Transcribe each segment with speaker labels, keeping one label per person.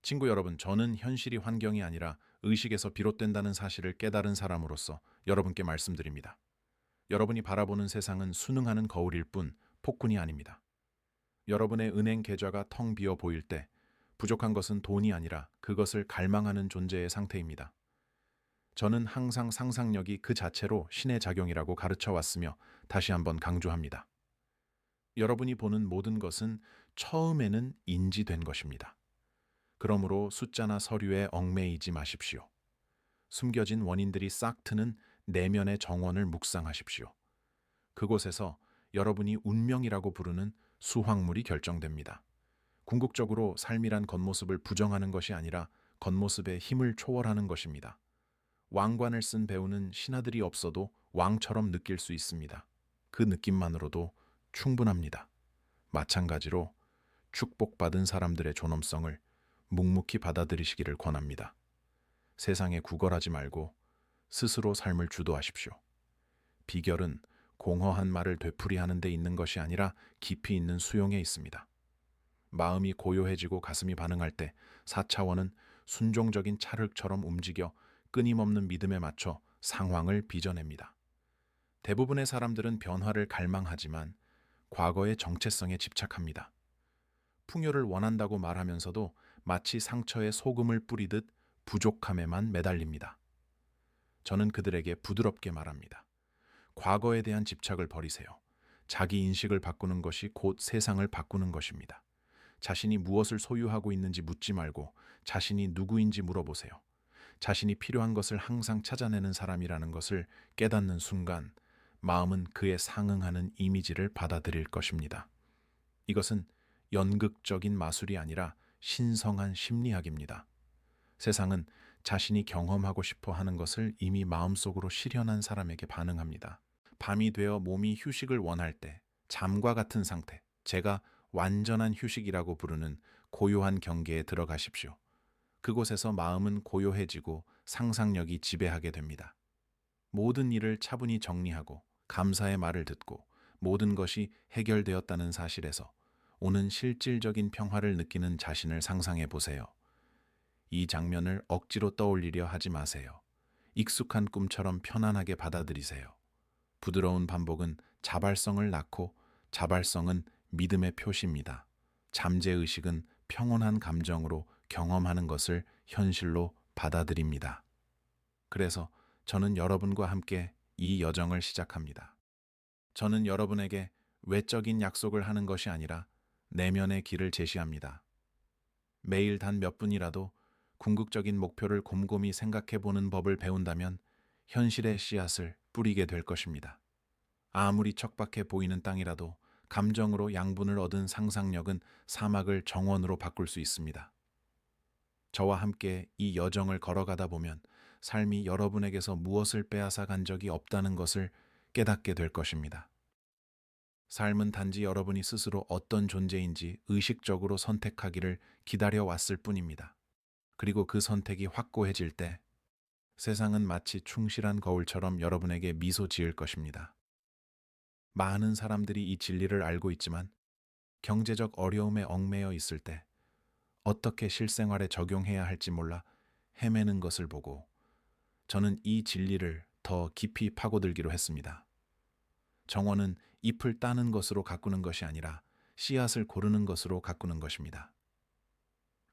Speaker 1: 친구 여러분, 저는 현실이 환경이 아니라 의식에서 비롯된다는 사실을 깨달은 사람으로서 여러분께 말씀드립니다. 여러분이 바라보는 세상은 순응하는 거울일 뿐 폭군이 아닙니다. 여러분의 은행 계좌가 텅 비어 보일 때 부족한 것은 돈이 아니라 그것을 갈망하는 존재의 상태입니다. 저는 항상 상상력이 그 자체로 신의 작용이라고 가르쳐 왔으며 다시 한번 강조합니다. 여러분이 보는 모든 것은 처음에는 인지된 것입니다. 그러므로 숫자나 서류에 얽매이지 마십시오. 숨겨진 원인들이 싹 트는 내면의 정원을 묵상하십시오. 그곳에서 여러분이 운명이라고 부르는 수확물이 결정됩니다. 궁극적으로 삶이란 겉모습을 부정하는 것이 아니라 겉모습의 힘을 초월하는 것입니다. 왕관을 쓴 배우는 신하들이 없어도 왕처럼 느낄 수 있습니다. 그 느낌만으로도 충분합니다. 마찬가지로 축복받은 사람들의 존엄성을 묵묵히 받아들이시기를 권합니다. 세상에 구걸하지 말고 스스로 삶을 주도하십시오. 비결은 공허한 말을 되풀이하는 데 있는 것이 아니라 깊이 있는 수용에 있습니다. 마음이 고요해지고 가슴이 반응할 때 4차원은 순종적인 찰흙처럼 움직여 끊임없는 믿음에 맞춰 상황을 빚어냅니다. 대부분의 사람들은 변화를 갈망하지만 과거의 정체성에 집착합니다. 풍요를 원한다고 말하면서도 마치 상처에 소금을 뿌리듯 부족함에만 매달립니다. 저는 그들에게 부드럽게 말합니다. 과거에 대한 집착을 버리세요. 자기 인식을 바꾸는 것이 곧 세상을 바꾸는 것입니다. 자신이 무엇을 소유하고 있는지 묻지 말고 자신이 누구인지 물어보세요. 자신이 필요한 것을 항상 찾아내는 사람이라는 것을 깨닫는 순간 마음은 그에 상응하는 이미지를 받아들일 것입니다. 이것은 연극적인 마술이 아니라 신성한 심리학입니다. 세상은 자신이 경험하고 싶어 하는 것을 이미 마음속으로 실현한 사람에게 반응합니다. 밤이 되어 몸이 휴식을 원할 때 잠과 같은 상태, 제가 완전한 휴식이라고 부르는 고요한 경계에 들어가십시오. 그곳에서 마음은 고요해지고 상상력이 지배하게 됩니다. 모든 일을 차분히 정리하고 감사의 말을 듣고 모든 것이 해결되었다는 사실에서 오는 실질적인 평화를 느끼는 자신을 상상해 보세요. 이 장면을 억지로 떠올리려 하지 마세요. 익숙한 꿈처럼 편안하게 받아들이세요. 부드러운 반복은 자발성을 낳고 자발성은 믿음의 표시입니다. 잠재의식은 평온한 감정으로 경험하는 것을 현실로 받아들입니다. 그래서 저는 여러분과 함께 이 여정을 시작합니다. 저는 여러분에게 외적인 약속을 하는 것이 아니라 내면의 길을 제시합니다. 매일 단 몇 분이라도 궁극적인 목표를 곰곰이 생각해 보는 법을 배운다면 현실의 씨앗을 뿌리게 될 것입니다. 아무리 척박해 보이는 땅이라도 감정으로 양분을 얻은 상상력은 사막을 정원으로 바꿀 수 있습니다. 저와 함께 이 여정을 걸어가다 보면 삶이 여러분에게서 무엇을 빼앗아 간 적이 없다는 것을 깨닫게 될 것입니다. 삶은 단지 여러분이 스스로 어떤 존재인지 의식적으로 선택하기를 기다려왔을 뿐입니다. 그리고 그 선택이 확고해질 때 세상은 마치 충실한 거울처럼 여러분에게 미소 지을 것입니다. 많은 사람들이 이 진리를 알고 있지만 경제적 어려움에 얽매여 있을 때 어떻게 실생활에 적용해야 할지 몰라 헤매는 것을 보고 저는 이 진리를 더 깊이 파고들기로 했습니다. 정원은 잎을 따는 것으로 가꾸는 것이 아니라 씨앗을 고르는 것으로 가꾸는 것입니다.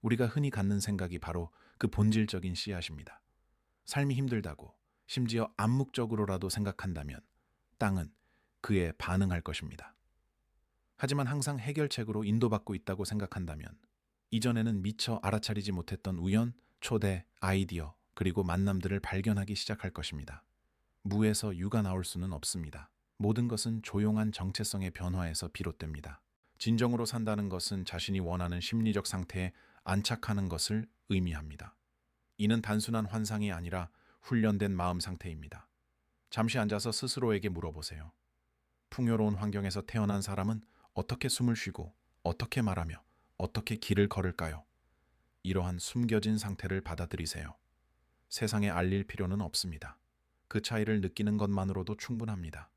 Speaker 1: 우리가 흔히 갖는 생각이 바로 그 본질적인 씨앗입니다. 삶이 힘들다고 심지어 암묵적으로라도 생각한다면 땅은 그에 반응할 것입니다. 하지만 항상 해결책으로 인도받고 있다고 생각한다면 이전에는 미처 알아차리지 못했던 우연, 초대, 아이디어, 그리고 만남들을 발견하기 시작할 것입니다. 무에서 유가 나올 수는 없습니다. 모든 것은 조용한 정체성의 변화에서 비롯됩니다. 진정으로 산다는 것은 자신이 원하는 심리적 상태에 안착하는 것을 의미합니다. 이는 단순한 환상이 아니라 훈련된 마음 상태입니다. 잠시 앉아서 스스로에게 물어보세요. 풍요로운 환경에서 태어난 사람은 어떻게 숨을 쉬고 어떻게 말하며 어떻게 길을 걸을까요? 이러한 숨겨진 상태를 받아들이세요. 세상에 알릴 필요는 없습니다. 그 차이를 느끼는 것만으로도 충분합니다.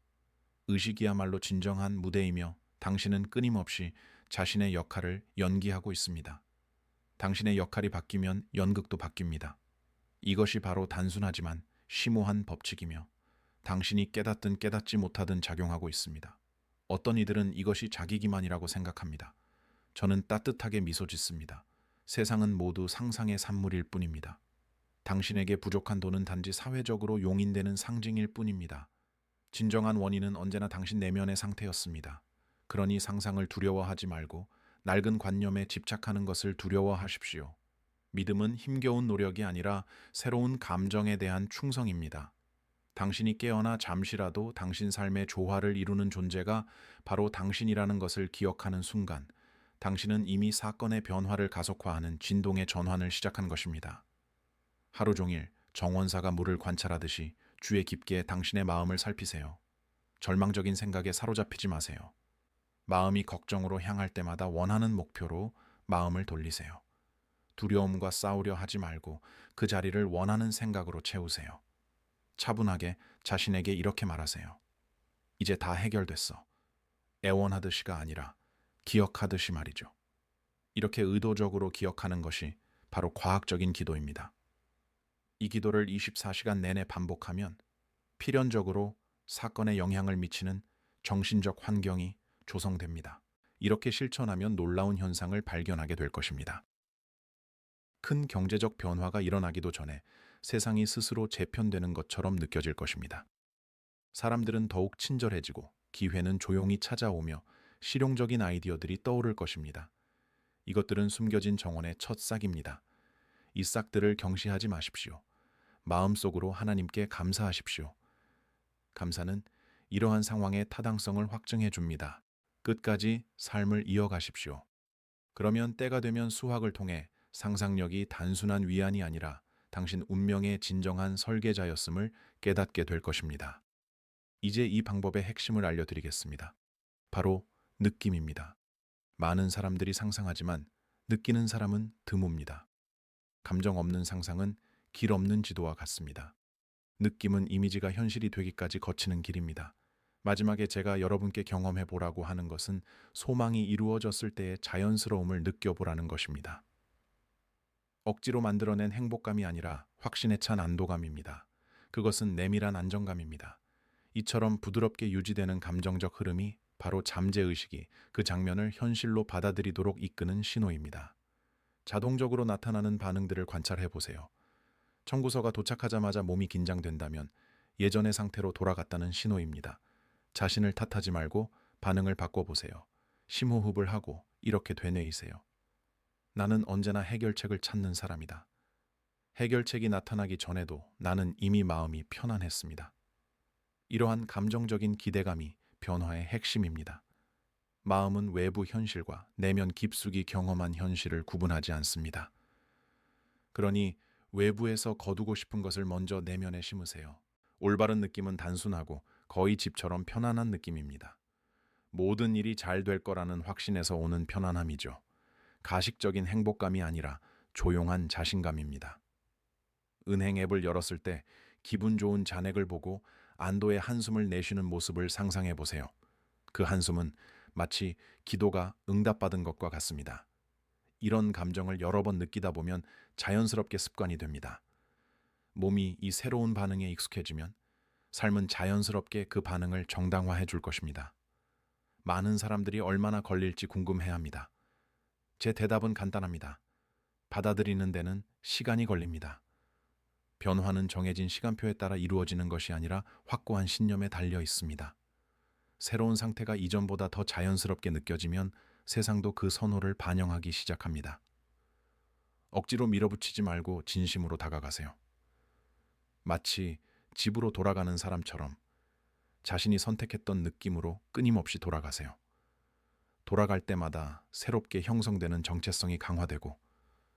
Speaker 1: 의식이야말로 진정한 무대이며 당신은 끊임없이 자신의 역할을 연기하고 있습니다. 당신의 역할이 바뀌면 연극도 바뀝니다. 이것이 바로 단순하지만 심오한 법칙이며 당신이 깨닫든 깨닫지 못하든 작용하고 있습니다. 어떤 이들은 이것이 자기 기만이라고 생각합니다. 저는 따뜻하게 미소 짓습니다. 세상은 모두 상상의 산물일 뿐입니다. 당신에게 부족한 돈은 단지 사회적으로 용인되는 상징일 뿐입니다. 진정한 원인은 언제나 당신 내면의 상태였습니다. 그러니 상상을 두려워하지 말고 낡은 관념에 집착하는 것을 두려워하십시오. 믿음은 힘겨운 노력이 아니라 새로운 감정에 대한 충성입니다. 당신이 깨어나 잠시라도 당신 삶의 조화를 이루는 존재가 바로 당신이라는 것을 기억하는 순간, 당신은 이미 사건의 변화를 가속화하는 진동의 전환을 시작한 것입니다. 하루 종일 정원사가 물을 관찰하듯이 주의 깊게 당신의 마음을 살피세요. 절망적인 생각에 사로잡히지 마세요. 마음이 걱정으로 향할 때마다 원하는 목표로 마음을 돌리세요. 두려움과 싸우려 하지 말고 그 자리를 원하는 생각으로 채우세요. 차분하게 자신에게 이렇게 말하세요. 이제 다 해결됐어. 애원하듯이가 아니라 기억하듯이 말이죠. 이렇게 의도적으로 기억하는 것이 바로 과학적인 기도입니다. 이 기도를 24시간 내내 반복하면 필연적으로 사건에 영향을 미치는 정신적 환경이 조성됩니다. 이렇게 실천하면 놀라운 현상을 발견하게 될 것입니다. 큰 경제적 변화가 일어나기도 전에 세상이 스스로 재편되는 것처럼 느껴질 것입니다. 사람들은 더욱 친절해지고 기회는 조용히 찾아오며 실용적인 아이디어들이 떠오를 것입니다. 이것들은 숨겨진 정원의 첫 싹입니다. 이 싹들을 경시하지 마십시오. 마음속으로 하나님께 감사하십시오. 감사는 이러한 상황의 타당성을 확증해 줍니다. 끝까지 삶을 이어가십시오. 그러면 때가 되면 수학을 통해 상상력이 단순한 위안이 아니라 당신 운명의 진정한 설계자였음을 깨닫게 될 것입니다. 이제 이 방법의 핵심을 알려드리겠습니다. 바로 느낌입니다. 많은 사람들이 상상하지만 느끼는 사람은 드뭅니다. 감정 없는 상상은 길 없는 지도와 같습니다. 느낌은 이미지가 현실이 되기까지 거치는 길입니다. 마지막에 제가 여러분께 경험해 보라고 하는 것은 소망이 이루어졌을 때의 자연스러움을 느껴보라는 것입니다. 억지로 만들어낸 행복감이 아니라 확신에 찬 안도감입니다. 그것은 내밀한 안정감입니다. 이처럼 부드럽게 유지되는 감정적 흐름이 바로 잠재의식이 그 장면을 현실로 받아들이도록 이끄는 신호입니다. 자동적으로 나타나는 반응들을 관찰해 보세요. 청구서가 도착하자마자 몸이 긴장된다면 예전의 상태로 돌아갔다는 신호입니다. 자신을 탓하지 말고 반응을 바꿔보세요. 심호흡을 하고 이렇게 되뇌이세요. 나는 언제나 해결책을 찾는 사람이다. 해결책이 나타나기 전에도 나는 이미 마음이 편안했습니다. 이러한 감정적인 기대감이 변화의 핵심입니다. 마음은 외부 현실과 내면 깊숙이 경험한 현실을 구분하지 않습니다. 그러니 외부에서 거두고 싶은 것을 먼저 내면에 심으세요. 올바른 느낌은 단순하고 거의 집처럼 편안한 느낌입니다. 모든 일이 잘 될 거라는 확신에서 오는 편안함이죠. 가식적인 행복감이 아니라 조용한 자신감입니다. 은행 앱을 열었을 때 기분 좋은 잔액을 보고 안도의 한숨을 내쉬는 모습을 상상해 보세요. 그 한숨은 마치 기도가 응답받은 것과 같습니다. 이런 감정을 여러 번 느끼다 보면 자연스럽게 습관이 됩니다. 몸이 이 새로운 반응에 익숙해지면 삶은 자연스럽게 그 반응을 정당화해 줄 것입니다. 많은 사람들이 얼마나 걸릴지 궁금해합니다. 제 대답은 간단합니다. 받아들이는 데는 시간이 걸립니다. 변화는 정해진 시간표에 따라 이루어지는 것이 아니라 확고한 신념에 달려 있습니다. 새로운 상태가 이전보다 더 자연스럽게 느껴지면 세상도 그 선호를 반영하기 시작합니다. 억지로 밀어붙이지 말고 진심으로 다가가세요. 마치 집으로 돌아가는 사람처럼 자신이 선택했던 느낌으로 끊임없이 돌아가세요. 돌아갈 때마다 새롭게 형성되는 정체성이 강화되고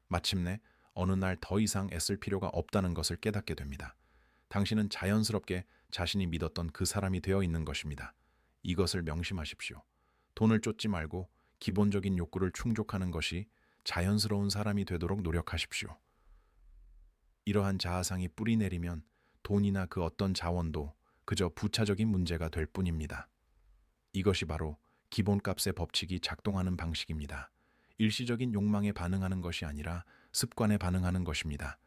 Speaker 1: 마침내 어느 날 더 이상 애쓸 필요가 없다는 것을 깨닫게 됩니다. 당신은 자연스럽게 자신이 믿었던 그 사람이 되어 있는 것입니다. 이것을 명심하십시오. 돈을 쫓지 말고 기본적인 욕구를 충족하는 것이 자연스러운 사람이 되도록 노력하십시오. 이러한 자아상이 뿌리 내리면 돈이나 그 어떤 자원도 그저 부차적인 문제가 될 뿐입니다. 이것이 바로 기본값의 법칙이 작동하는 방식입니다. 일시적인 욕망에 반응하는 것이 아니라 습관에 반응하는 것입니다.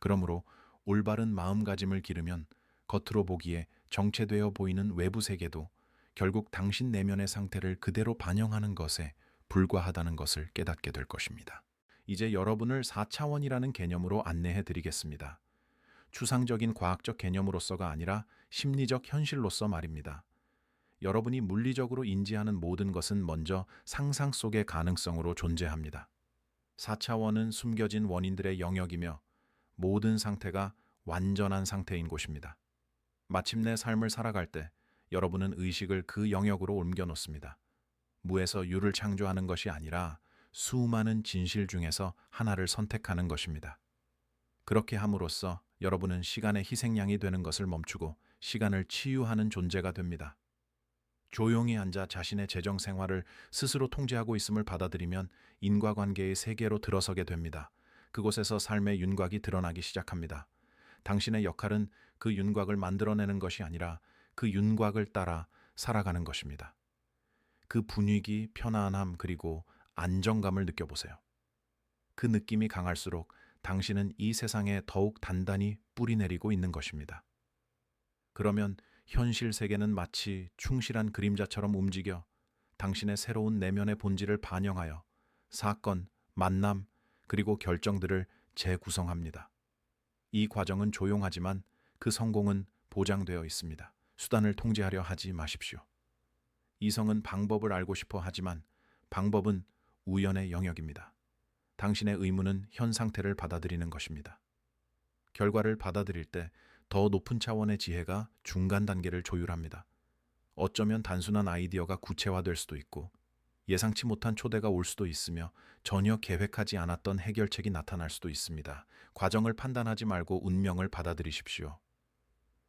Speaker 1: 그러므로 올바른 마음가짐을 기르면 겉으로 보기에 정체되어 보이는 외부 세계도 결국 당신 내면의 상태를 그대로 반영하는 것에 불과하다는 것을 깨닫게 될 것입니다. 이제 여러분을 4차원이라는 개념으로 안내해 드리겠습니다. 추상적인 과학적 개념으로서가 아니라 심리적 현실로서 말입니다. 여러분이 물리적으로 인지하는 모든 것은 먼저 상상 속의 가능성으로 존재합니다. 4차원은 숨겨진 원인들의 영역이며 모든 상태가 완전한 상태인 곳입니다. 마침내 삶을 살아갈 때 여러분은 의식을 그 영역으로 옮겨 놓습니다. 무에서 유를 창조하는 것이 아니라 수많은 진실 중에서 하나를 선택하는 것입니다. 그렇게 함으로써 여러분은 시간의 희생양이 되는 것을 멈추고 시간을 치유하는 존재가 됩니다. 조용히 앉아 자신의 재정 생활을 스스로 통제하고 있음을 받아들이면 인과관계의 세계로 들어서게 됩니다. 그곳에서 삶의 윤곽이 드러나기 시작합니다. 당신의 역할은 그 윤곽을 만들어내는 것이 아니라 그 윤곽을 따라 살아가는 것입니다. 그 분위기, 편안함, 그리고 안정감을 느껴보세요. 그 느낌이 강할수록 당신은 이 세상에 더욱 단단히 뿌리내리고 있는 것입니다. 그러면 현실 세계는 마치 충실한 그림자처럼 움직여 당신의 새로운 내면의 본질을 반영하여 사건, 만남, 그리고 결정들을 재구성합니다. 이 과정은 조용하지만 그 성공은 보장되어 있습니다. 수단을 통제하려 하지 마십시오. 이성은 방법을 알고 싶어 하지만 방법은 우연의 영역입니다. 당신의 의무는 현 상태를 받아들이는 것입니다. 결과를 받아들일 때 더 높은 차원의 지혜가 중간 단계를 조율합니다. 어쩌면 단순한 아이디어가 구체화될 수도 있고 예상치 못한 초대가 올 수도 있으며 전혀 계획하지 않았던 해결책이 나타날 수도 있습니다. 과정을 판단하지 말고 운명을 받아들이십시오.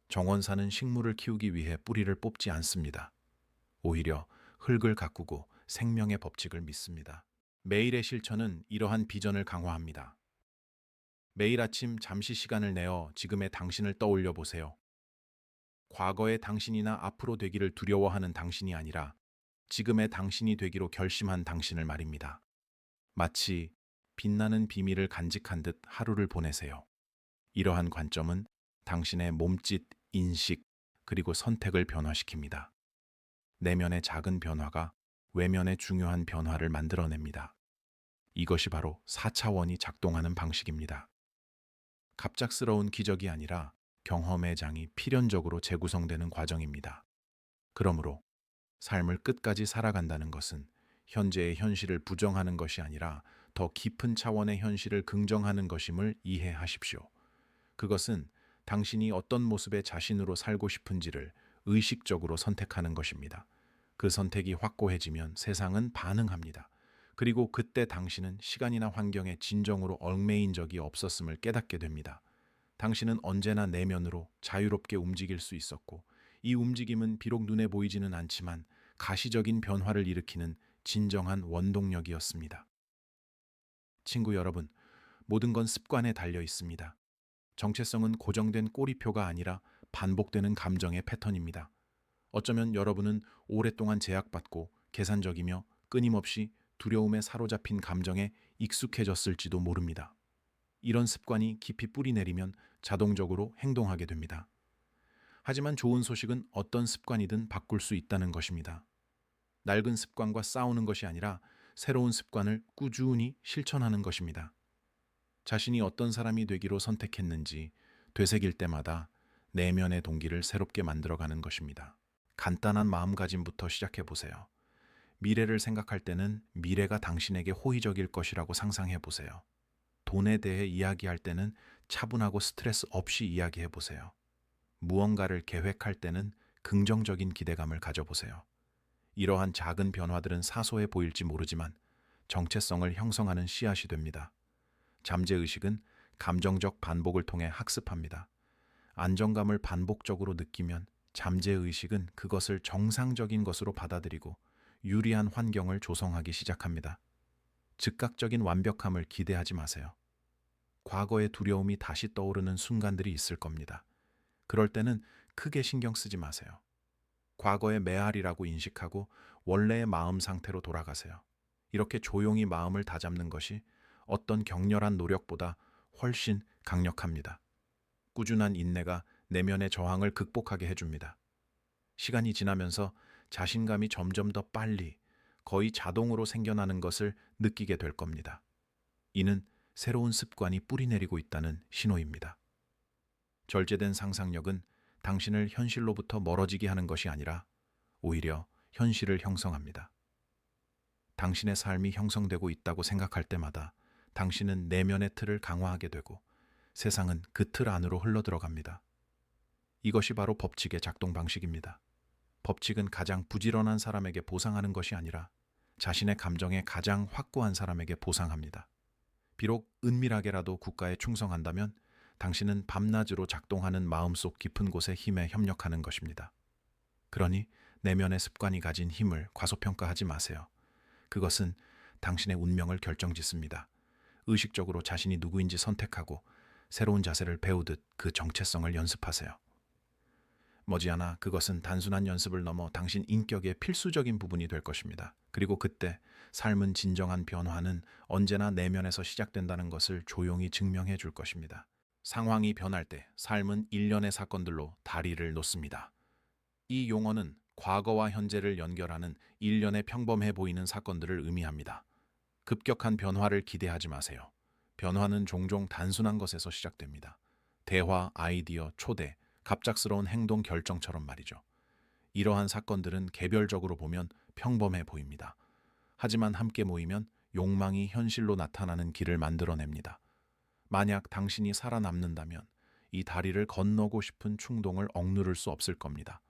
Speaker 1: 정원사는 식물을 키우기 위해 뿌리를 뽑지 않습니다. 오히려 흙을 가꾸고 생명의 법칙을 믿습니다. 매일의 실천은 이러한 비전을 강화합니다. 매일 아침 잠시 시간을 내어 지금의 당신을 떠올려 보세요. 과거의 당신이나 앞으로 되기를 두려워하는 당신이 아니라 지금의 당신이 되기로 결심한 당신을 말입니다. 마치 빛나는 비밀을 간직한 듯 하루를 보내세요. 이러한 관점은 당신의 몸짓, 인식, 그리고 선택을 변화시킵니다. 내면의 작은 변화가 외면의 중요한 변화를 만들어냅니다. 이것이 바로 4차원이 작동하는 방식입니다. 갑작스러운 기적이 아니라 경험의 장이 필연적으로 재구성되는 과정입니다. 그러므로 삶을 끝까지 살아간다는 것은 현재의 현실을 부정하는 것이 아니라 더 깊은 차원의 현실을 긍정하는 것임을 이해하십시오. 그것은 당신이 어떤 모습의 자신으로 살고 싶은지를 의식적으로 선택하는 것입니다. 그 선택이 확고해지면 세상은 반응합니다. 그리고 그때 당신은 시간이나 환경에 진정으로 얽매인 적이 없었음을 깨닫게 됩니다. 당신은 언제나 내면으로 자유롭게 움직일 수 있었고 이 움직임은 비록 눈에 보이지는 않지만 가시적인 변화를 일으키는 진정한 원동력이었습니다. 친구 여러분, 모든 건 습관에 달려 있습니다. 정체성은 고정된 꼬리표가 아니라 반복되는 감정의 패턴입니다. 어쩌면 여러분은 오랫동안 제약받고 계산적이며 끊임없이 두려움에 사로잡힌 감정에 익숙해졌을지도 모릅니다. 이런 습관이 깊이 뿌리내리면 자동적으로 행동하게 됩니다. 하지만 좋은 소식은 어떤 습관이든 바꿀 수 있다는 것입니다. 낡은 습관과 싸우는 것이 아니라 새로운 습관을 꾸준히 실천하는 것입니다. 자신이 어떤 사람이 되기로 선택했는지 되새길 때마다 내면의 동기를 새롭게 만들어가는 것입니다. 간단한 마음가짐부터 시작해 보세요. 미래를 생각할 때는 미래가 당신에게 호의적일 것이라고 상상해 보세요. 돈에 대해 이야기할 때는 차분하고 스트레스 없이 이야기해 보세요. 무언가를 계획할 때는 긍정적인 기대감을 가져보세요. 이러한 작은 변화들은 사소해 보일지 모르지만 정체성을 형성하는 씨앗이 됩니다. 잠재의식은 감정적 반복을 통해 학습합니다. 안정감을 반복적으로 느끼면 잠재의식은 그것을 정상적인 것으로 받아들이고 유리한 환경을 조성하기 시작합니다. 즉각적인 완벽함을 기대하지 마세요. 과거의 두려움이 다시 떠오르는 순간들이 있을 겁니다. 그럴 때는 크게 신경 쓰지 마세요. 과거의 메아리라고 인식하고 원래의 마음 상태로 돌아가세요. 이렇게 조용히 마음을 다잡는 것이 어떤 격렬한 노력보다 훨씬 강력합니다. 꾸준한 인내가 내면의 저항을 극복하게 해줍니다. 시간이 지나면서 자신감이 점점 더 빨리, 거의 자동으로 생겨나는 것을 느끼게 될 겁니다. 이는 새로운 습관이 뿌리내리고 있다는 신호입니다. 절제된 상상력은 당신을 현실로부터 멀어지게 하는 것이 아니라 오히려 현실을 형성합니다. 당신의 삶이 형성되고 있다고 생각할 때마다 당신은 내면의 틀을 강화하게 되고 세상은 그 틀 안으로 흘러들어갑니다. 이것이 바로 법칙의 작동 방식입니다. 법칙은 가장 부지런한 사람에게 보상하는 것이 아니라 자신의 감정에 가장 확고한 사람에게 보상합니다. 비록 은밀하게라도 국가에 충성한다면 당신은 밤낮으로 작동하는 마음속 깊은 곳의 힘에 협력하는 것입니다. 그러니 내면의 습관이 가진 힘을 과소평가하지 마세요. 그것은 당신의 운명을 결정짓습니다. 의식적으로 자신이 누구인지 선택하고 새로운 자세를 배우듯 그 정체성을 연습하세요. 머지않아 그것은 단순한 연습을 넘어 당신 인격의 필수적인 부분이 될 것입니다. 그리고 그때 삶은 진정한 변화는 언제나 내면에서 시작된다는 것을 조용히 증명해 줄 것입니다. 상황이 변할 때 삶은 일련의 사건들로 다리를 놓습니다. 이 용어는 과거와 현재를 연결하는 일련의 평범해 보이는 사건들을 의미합니다. 급격한 변화를 기대하지 마세요. 변화는 종종 단순한 것에서 시작됩니다. 대화, 아이디어, 초대, 갑작스러운 행동 결정처럼 말이죠. 이러한 사건들은 개별적으로 보면 평범해 보입니다. 하지만 함께 모이면 욕망이 현실로 나타나는 길을 만들어냅니다. 만약 당신이 살아남는다면 이 다리를 건너고 싶은 충동을 억누를 수 없을 겁니다.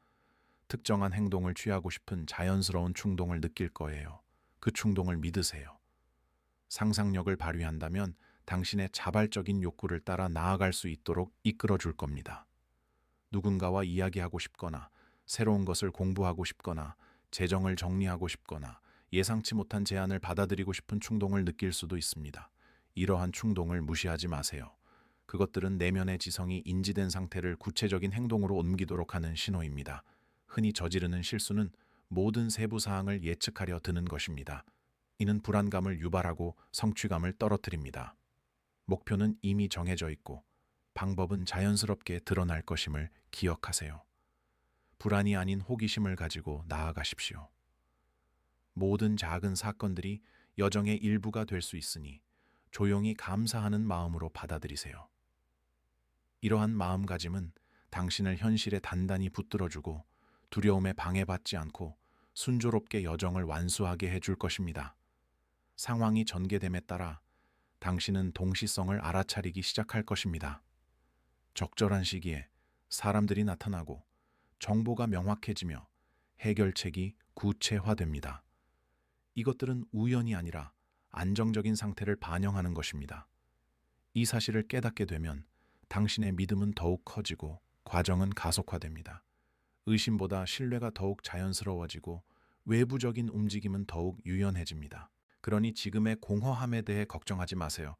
Speaker 1: 특정한 행동을 취하고 싶은 자연스러운 충동을 느낄 거예요. 그 충동을 믿으세요. 상상력을 발휘한다면 당신의 자발적인 욕구를 따라 나아갈 수 있도록 이끌어 줄 겁니다. 누군가와 이야기하고 싶거나 새로운 것을 공부하고 싶거나 재정을 정리하고 싶거나 예상치 못한 제안을 받아들이고 싶은 충동을 느낄 수도 있습니다. 이러한 충동을 무시하지 마세요. 그것들은 내면의 지성이 인지된 상태를 구체적인 행동으로 옮기도록 하는 신호입니다. 흔히 저지르는 실수는 모든 세부 사항을 예측하려 드는 것입니다. 이는 불안감을 유발하고 성취감을 떨어뜨립니다. 목표는 이미 정해져 있고 방법은 자연스럽게 드러날 것임을 기억하세요. 불안이 아닌 호기심을 가지고 나아가십시오. 모든 작은 사건들이 여정의 일부가 될 수 있으니 조용히 감사하는 마음으로 받아들이세요. 이러한 마음가짐은 당신을 현실에 단단히 붙들어주고 두려움에 방해받지 않고 순조롭게 여정을 완수하게 해줄 것입니다. 상황이 전개됨에 따라 당신은 동시성을 알아차리기 시작할 것입니다. 적절한 시기에 사람들이 나타나고 정보가 명확해지며 해결책이 구체화됩니다. 이것들은 우연이 아니라 안정적인 상태를 반영하는 것입니다. 이 사실을 깨닫게 되면 당신의 믿음은 더욱 커지고 과정은 가속화됩니다. 의심보다 신뢰가 더욱 자연스러워지고 외부적인 움직임은 더욱 유연해집니다. 그러니 지금의 공허함에 대해 걱정하지 마세요.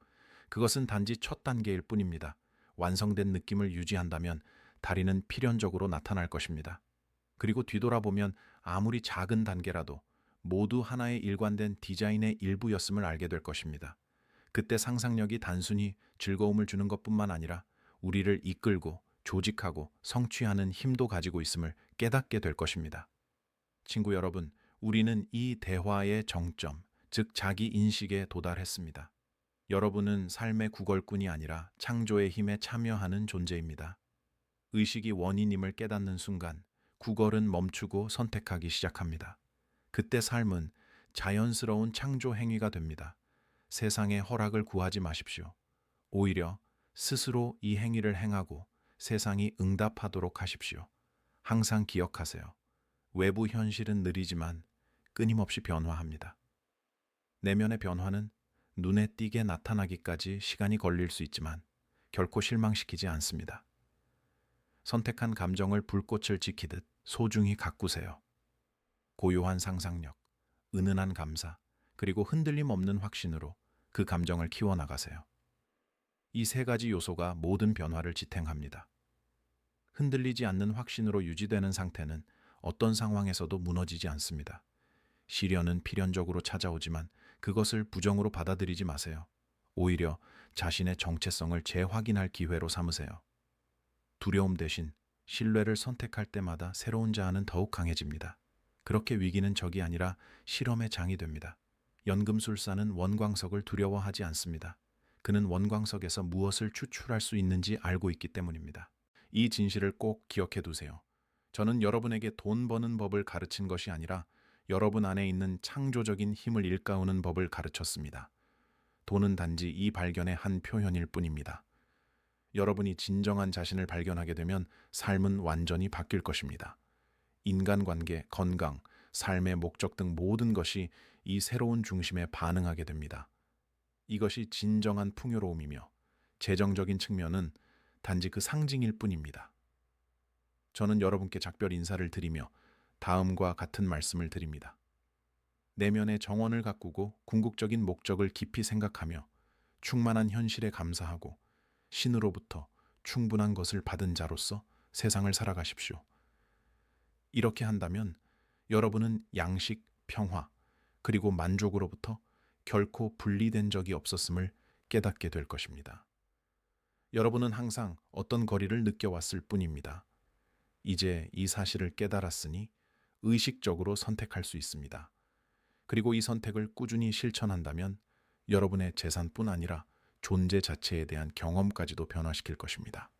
Speaker 1: 그것은 단지 첫 단계일 뿐입니다. 완성된 느낌을 유지한다면 다리는 필연적으로 나타날 것입니다. 그리고 뒤돌아보면 아무리 작은 단계라도 모두 하나의 일관된 디자인의 일부였음을 알게 될 것입니다. 그때 상상력이 단순히 즐거움을 주는 것뿐만 아니라 우리를 이끌고 조직하고 성취하는 힘도 가지고 있음을 깨닫게 될 것입니다. 친구 여러분, 우리는 이 대화의 정점, 즉 자기 인식에 도달했습니다. 여러분은 삶의 구걸꾼이 아니라 창조의 힘에 참여하는 존재입니다. 의식이 원인임을 깨닫는 순간 구걸은 멈추고 선택하기 시작합니다. 그때 삶은 자연스러운 창조 행위가 됩니다. 세상의 허락을 구하지 마십시오. 오히려 스스로 이 행위를 행하고 세상이 응답하도록 하십시오. 항상 기억하세요. 외부 현실은 느리지만 끊임없이 변화합니다. 내면의 변화는 눈에 띄게 나타나기까지 시간이 걸릴 수 있지만 결코 실망시키지 않습니다. 선택한 감정을 불꽃을 지키듯 소중히 가꾸세요. 고요한 상상력, 은은한 감사, 그리고 흔들림 없는 확신으로 그 감정을 키워나가세요. 이 세 가지 요소가 모든 변화를 지탱합니다. 흔들리지 않는 확신으로 유지되는 상태는 어떤 상황에서도 무너지지 않습니다. 시련은 필연적으로 찾아오지만 그것을 부정으로 받아들이지 마세요. 오히려 자신의 정체성을 재확인할 기회로 삼으세요. 두려움 대신 신뢰를 선택할 때마다 새로운 자아는 더욱 강해집니다. 그렇게 위기는 적이 아니라 실험의 장이 됩니다. 연금술사는 원광석을 두려워하지 않습니다. 그는 원광석에서 무엇을 추출할 수 있는지 알고 있기 때문입니다. 이 진실을 꼭 기억해 두세요. 저는 여러분에게 돈 버는 법을 가르친 것이 아니라 여러분 안에 있는 창조적인 힘을 일깨우는 법을 가르쳤습니다. 돈은 단지 이 발견의 한 표현일 뿐입니다. 여러분이 진정한 자신을 발견하게 되면 삶은 완전히 바뀔 것입니다. 인간관계, 건강, 삶의 목적 등 모든 것이 이 새로운 중심에 반응하게 됩니다. 이것이 진정한 풍요로움이며 재정적인 측면은 단지 그 상징일 뿐입니다. 저는 여러분께 작별 인사를 드리며 다음과 같은 말씀을 드립니다. 내면의 정원을 가꾸고 궁극적인 목적을 깊이 생각하며 충만한 현실에 감사하고 신으로부터 충분한 것을 받은 자로서 세상을 살아가십시오. 이렇게 한다면 여러분은 양식, 평화, 그리고 만족으로부터 결코 분리된 적이 없었음을 깨닫게 될 것입니다. 여러분은 항상 어떤 거리를 느껴왔을 뿐입니다. 이제 이 사실을 깨달았으니 의식적으로 선택할 수 있습니다. 그리고 이 선택을 꾸준히 실천한다면 여러분의 재산뿐 아니라 존재 자체에 대한 경험까지도 변화시킬 것입니다.